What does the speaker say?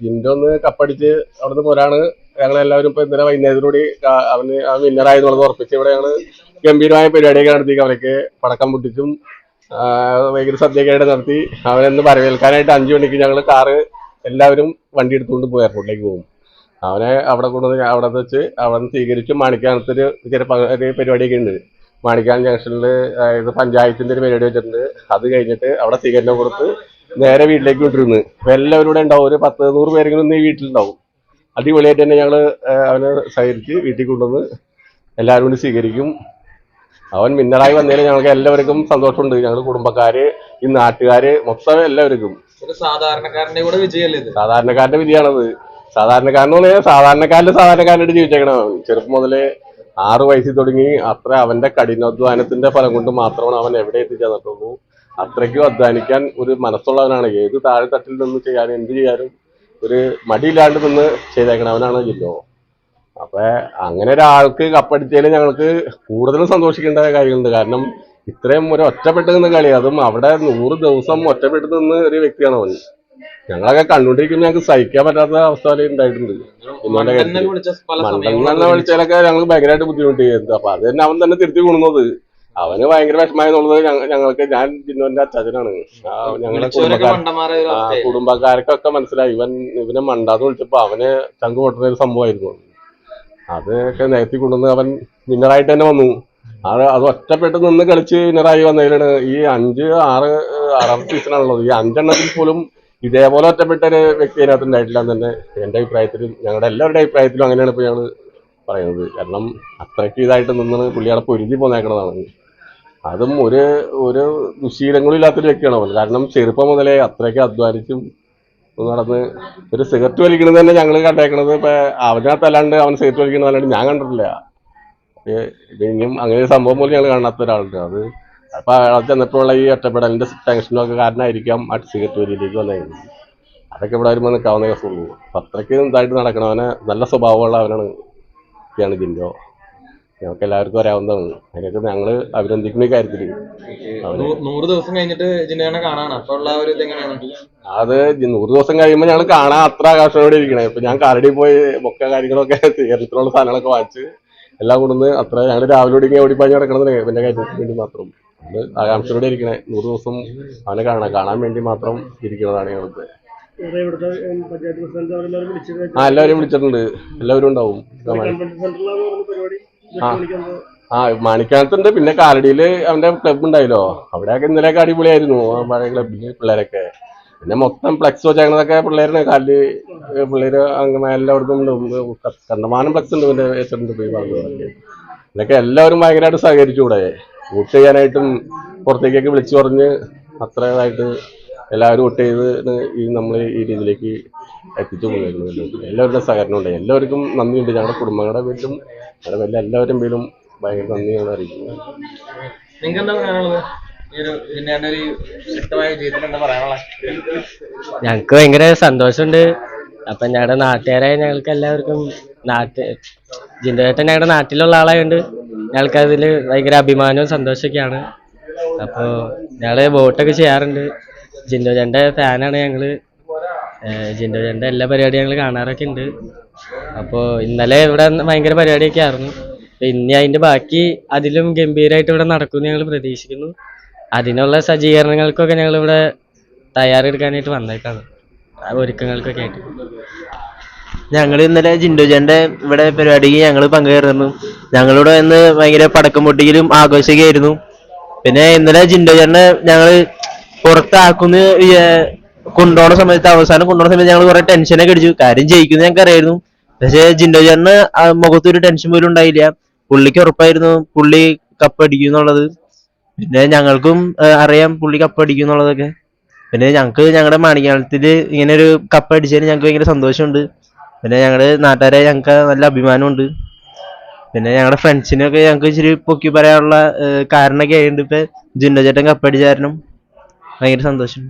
ജിൻഡോ ഒന്ന് കപ്പടിച്ച് അവിടുന്ന് പോരാണ് ഞങ്ങളെല്ലാവരും ഇപ്പൊ ഇന്നലെ വൈകുന്നേരത്തോടുകൂടി അവന് വിന്നറായെന്നുള്ളത് ഉറപ്പിച്ച് ഇവിടെ ഞങ്ങള് ഗംഭീരമായ പരിപാടിയൊക്കെ നടത്തി. അവരൊക്കെ പടക്കം പൊട്ടിച്ചും വൈകിട്ട് സദ്യയൊക്കെ ആയിട്ട് നടത്തി. അവനെന്ന് വരവേൽക്കാനായിട്ട് 5 മണിക്ക് ഞങ്ങൾ കാറ് എല്ലാവരും വണ്ടി എടുത്തുകൊണ്ട് പോയി എയർപോർട്ടിലേക്ക് പോകും. അവനെ അവിടെ കൊണ്ടുവന്ന് അവിടെ വെച്ച് അവൻ സ്വീകരിച്ചു. മാണിക്കാനത്തൊരു ഒരു പരിപാടിയൊക്കെ ഉണ്ട്. മാണിക്കാൻ ജംഗ്ഷനിൽ അതായത് പഞ്ചായത്തിന്റെ ഒരു പരിപാടി വെച്ചിട്ടുണ്ട്. അത് കഴിഞ്ഞിട്ട് അവിടെ സ്വീകരണം കൊടുത്ത് നേരെ വീട്ടിലേക്ക് വിട്ടിരുന്നു. അപ്പൊ എല്ലാവരും കൂടെ ഉണ്ടാവും. ഒരു 10-100 പേരെങ്കിലും ഈ വീട്ടിലുണ്ടാവും. അടിപൊളിയായിട്ട് തന്നെ ഞങ്ങള് അവനെ സഹകരിച്ച് വീട്ടിൽ കൊണ്ടുവന്ന് എല്ലാവരും കൂടി സ്വീകരിക്കും. അവൻ വിന്നറായി വന്നതിൽ ഞങ്ങൾക്ക് എല്ലാവർക്കും സന്തോഷമുണ്ട്. ഞങ്ങൾ കുടുംബക്കാര്, ഈ നാട്ടുകാര്, മൊത്തം എല്ലാവർക്കും. സാധാരണക്കാരന്റെ കൂടെ വിജയല്ലേ? സാധാരണക്കാരന്റെ വിജയമാണത്. സാധാരണക്കാരനെന്ന് പറഞ്ഞാൽ സാധാരണക്കാരനായിട്ട് ജീവിച്ചേക്കണം. ചെറുപ്പം മുതലേ 6 വയസ്സിൽ തുടങ്ങി അത്ര അവന്റെ കഠിനാധ്വാനത്തിന്റെ ഫലം കൊണ്ട് മാത്രമാണ് അവൻ എവിടെ എത്തിച്ചേർന്നിട്ടുള്ളൂ. അത്രയ്ക്കും അധ്വാനിക്കാൻ ഒരു മനസ്സുള്ളവനാണ്. ഏത് താഴെത്തട്ടിൽ നിന്ന് ചെയ്യാനും എന്ത് ചെയ്യാനും ഒരു മടിയില്ലാണ്ട് നിന്ന് ചെയ്തേക്കണവനാണ് ജില്ലോ. അപ്പൊ അങ്ങനെ ഒരാൾക്ക് കപ്പടിച്ചതിൽ ഞങ്ങൾക്ക് കൂടുതലും സന്തോഷിക്കേണ്ട കാര്യങ്ങളുണ്ട്. കാരണം ഇത്രയും ഒരു ഒറ്റപ്പെട്ട് നിന്ന കളി, അതും അവിടെ 100 ദിവസം ഒറ്റപ്പെട്ട് നിന്ന് ഒരു വ്യക്തിയാണ് അവൻ. ഞങ്ങളൊക്കെ കണ്ടുകൊണ്ടിരിക്കുമ്പോൾ ഞങ്ങൾക്ക് സഹിക്കാൻ പറ്റാത്ത അവസ്ഥ ഉണ്ടായിട്ടുണ്ട്. മണ്ഡലം വിളിച്ചാലൊക്കെ ഞങ്ങൾക്ക് ഭയങ്കരമായിട്ട് ബുദ്ധിമുട്ട് ചെയ്യുന്നത്. അപ്പൊ അത് തന്നെ അവൻ തന്നെ തിരുത്തി കൊണ്ടുവന്നത്. അവന് ഭയങ്കര വിഷമമായെന്നുള്ളത് ഞങ്ങൾക്ക്, ഞാൻ ജിന്നുവിന്റെ അച്ഛനാണ്. ഞങ്ങളുടെ കുടുംബക്കാർക്കൊക്കെ മനസ്സിലായി. ഇവനെ മണ്ടാന്ന് വിളിച്ചപ്പോ അവന് ചങ്ക് പൊട്ടുന്ന ഒരു സംഭവമായിരുന്നു. അതൊക്കെ നിരത്തി കൊണ്ടുവന്ന് അവൻ വിന്നറായിട്ട് തന്നെ വന്നു. അത് ഒറ്റപ്പെട്ട് നിന്ന് കളിച്ച് വിന്നറായി വന്നതിലാണ്. ഈ 6-6 സീസണാണുള്ളത്. ഈ 5 എണ്ണത്തിൽ പോലും ഇതേപോലെ ഒറ്റപ്പെട്ട ഒരു വ്യക്തി അതിനകത്ത് ഉണ്ടായിട്ടില്ല എന്ന് തന്നെ എൻ്റെ അഭിപ്രായത്തിലും ഞങ്ങളുടെ എല്ലാവരുടെ അഭിപ്രായത്തിലും അങ്ങനെയാണ് ഇപ്പോൾ ഞങ്ങൾ പറയുന്നത്. കാരണം അത്രയ്ക്ക് ഇതായിട്ട് നിന്ന് പുള്ളിയാളെ പൊരുതി പോന്നേക്കണതാണ്. അതും ഒരു ദുശീലങ്ങളും ഇല്ലാത്തൊരു വ്യക്തിയാണ് അവൻ. കാരണം ചെറുപ്പം മുതലേ അത്രയ്ക്ക് അധ്വാനിച്ചും നടന്ന് ഒരു സിഗരറ്റ് വലിക്കണത് തന്നെ ഞങ്ങൾ കണ്ടേക്കണത് ഇപ്പൊ അവനകത്തല്ലാണ്ട് അവൻ സിഗരറ്റ് വലിക്കണതല്ലാണ്ട് ഞാൻ കണ്ടിട്ടില്ല. ഇനിയും അങ്ങനെ ഒരു സംഭവം പോലും ഞങ്ങൾ കാണാത്ത ഒരാളുണ്ട്. അത് അപ്പൊ അയാൾ ചെന്നപ്പോഴുള്ള ഈ ഒറ്റപ്പെടലിന്റെ ടെൻഷനും ഒക്കെ കാരണമായിരിക്കാം ആ സിഗരറ്റ് വലിയിലേക്ക് വന്നത്. അതൊക്കെ ഇവിടെ വരുമ്പോൾ നിൽക്കാവുന്ന കേസുള്ളൂ. അപ്പൊ അത്രയ്ക്ക് ഇതായിട്ട് നടക്കണവനെ, നല്ല സ്വഭാവമുള്ള അവനാണ് ജിൻഡോ. ഞങ്ങൾക്ക് എല്ലാവർക്കും അറിയാവുന്നതാണ്. അതിനൊക്കെ ഞങ്ങള് അഭിനന്ദിക്കുന്ന ഈ കാര്യത്തില്. 100 ദിവസം കഴിഞ്ഞിട്ട് ജിൻഡോനെ കാണാണ്. അപ്പൊ ഉള്ള ഒരു ഇതെങ്ങനെയാണ്? അത് 100 ദിവസം കഴിയുമ്പോൾ ഞങ്ങൾ കാണാൻ അത്ര ആകാശത്തോടെ ഇരിക്കണേ. ഇപ്പൊ ഞാൻ കാലടി പോയി ബൊക്ക കാര്യങ്ങളൊക്കെ കേരളത്തിലുള്ള സാധനങ്ങളൊക്കെ വാങ്ങിച്ച് എല്ലാം കൊണ്ടുവന്ന് അത്ര ഞങ്ങൾ രാവിലെ ഒടുങ്ങി ഓടിപ്പാഞ്ഞ് കിടക്കണത് എന്റെ കാര്യത്തിന് വേണ്ടി മാത്രം. അത് ആകാംക്ഷയോടെ ഇരിക്കണേ. 100 ദിവസം അവനെ കാണാൻ വേണ്ടി മാത്രം ഇരിക്കുന്നതാണ് ഞങ്ങൾക്ക്. എല്ലാവരും വിളിച്ചിട്ടുണ്ട്. എല്ലാവരും ഉണ്ടാവും. മാണിക്കാനത്തുണ്ട്. പിന്നെ കാലടിയില് അവന്റെ ക്ലബ് ഉണ്ടായല്ലോ, അവിടെയൊക്കെ ഇന്നലെയൊക്കെ അടിപൊളിയായിരുന്നു. പഴയ ക്ലബില് പിള്ളേരൊക്കെ. പിന്നെ മൊത്തം ഫ്ലെക്സ് വെച്ചേക്കണതൊക്കെ പിള്ളേരാണ്. കാലില് പിള്ളേര് അങ്ങനെ എല്ലായിടത്തും കണ്ടമാനം ഫ്ലെക്സ് ഉണ്ട്. പിന്നെ വെച്ചിട്ടുണ്ട് പോയി പറഞ്ഞതൊക്കെ. ഇതൊക്കെ എല്ലാവരും ഭയങ്കരമായിട്ട് സഹകരിച്ചുകൂടെ. വോട്ട് ചെയ്യാനായിട്ടും പുറത്തേക്കൊക്കെ വിളിച്ചു പറഞ്ഞ് അത്ര ഇതായിട്ട് എല്ലാവരും വോട്ട് ചെയ്ത് നമ്മൾ ഈ രീതിയിലേക്ക് എത്തിച്ചു കൊണ്ടുവരുന്നുണ്ട്. എല്ലാവരുടെ സഹകരണം ഉണ്ട്. എല്ലാവർക്കും നന്ദിയുണ്ട്. ഞങ്ങളുടെ കുടുംബങ്ങളുടെ പേരിലും ഞങ്ങളുടെ വലിയ എല്ലാവരും പേരിലും ഭയങ്കര നന്ദിയാണ് അറിയിക്കുന്നത്. ഞങ്ങക്ക് ഭയങ്കര സന്തോഷമുണ്ട്. അപ്പൊ ഞങ്ങളുടെ നാട്ടുകാരായ ഞങ്ങൾക്ക് എല്ലാവർക്കും ജിൻഡോ ചേട്ടൻ ഞങ്ങളുടെ നാട്ടിലുള്ള ആളായതുകൊണ്ട് ഞങ്ങൾക്ക് അതില് ഭയങ്കര അഭിമാനവും സന്തോഷമൊക്കെയാണ്. അപ്പോൾ ഞങ്ങള് വോട്ടൊക്കെ ചെയ്യാറുണ്ട്. ജിൻഡോ ചേട്ടൻ്റെ ഫാനാണ് ഞങ്ങള്. ജിൻഡോ ചേട്ടൻ്റെ എല്ലാ പരിപാടിയും ഞങ്ങൾ കാണാറൊക്കെ ഉണ്ട്. അപ്പോൾ ഇന്നലെ ഇവിടെ ഭയങ്കര പരിപാടിയൊക്കെ ആയിരുന്നു. ഇനി അതിന്റെ ബാക്കി അതിലും ഗംഭീരമായിട്ട് ഇവിടെ നടക്കുമെന്ന് ഞങ്ങൾ പ്രതീക്ഷിക്കുന്നു. അതിനുള്ള സജ്ജീകരണങ്ങൾക്കൊക്കെ ഞങ്ങൾ ഇവിടെ തയ്യാറെടുക്കാനായിട്ട് വന്നേക്കാണ്. ആ ഒരുക്കങ്ങൾക്കൊക്കെ ആയിട്ട് ഞങ്ങൾ ഇന്നലെ ജിൻഡോ ചേട്ടൻ്റെ ഇവിടെ പരിപാടിക്ക് ഞങ്ങൾ പങ്കുചേർന്നു. ഞങ്ങളിവിടെ ഇന്ന് ഭയങ്കര പടക്കം പൊട്ടിക്കലും ആഘോഷമൊക്കെ ആയിരുന്നു. പിന്നെ ഇന്നലെ ജിൻഡോ ചേട്ടനെ ഞങ്ങൾ പുറത്താക്കുന്ന അവസാനം കൊണ്ടുപോകുന്ന സമയത്ത് ഞങ്ങൾ കുറെ ടെൻഷനൊക്കെ അടിച്ചു. കാര്യം ജയിക്കുന്നത് ഞങ്ങൾക്ക് അറിയായിരുന്നു. പക്ഷെ ജിൻഡോ ചേട്ടന് മുഖത്തൊരു ടെൻഷൻ പോലും ഉണ്ടായില്ല. പുള്ളിക്ക് ഉറപ്പായിരുന്നു പുള്ളി കപ്പടിക്കും എന്നുള്ളത്. പിന്നെ ഞങ്ങൾക്കും അറിയാം പുള്ളി കപ്പടിക്കും എന്നുള്ളതൊക്കെ. പിന്നെ ഞങ്ങൾക്ക് ഞങ്ങളുടെ മാണിക്യാലത്തില് ഇങ്ങനെ ഒരു കപ്പടിച്ചതിന് ഞങ്ങൾക്ക് ഭയങ്കര സന്തോഷമുണ്ട്. പിന്നെ ഞങ്ങളുടെ നാട്ടുകാരെ ഞങ്ങൾക്ക് നല്ല അഭിമാനമുണ്ട്. പിന്നെ ഞങ്ങളുടെ ഫ്രണ്ട്സിനൊക്കെ ഞങ്ങൾക്ക് ഇച്ചിരി പൊക്കി പറയാനുള്ള കാരണമൊക്കെ ആയിട്ടുണ്ട്. ഇപ്പൊ ജിൻഡോ ചേട്ടൻ കപ്പടിച്ച കാരണം ഭയങ്കര സന്തോഷം.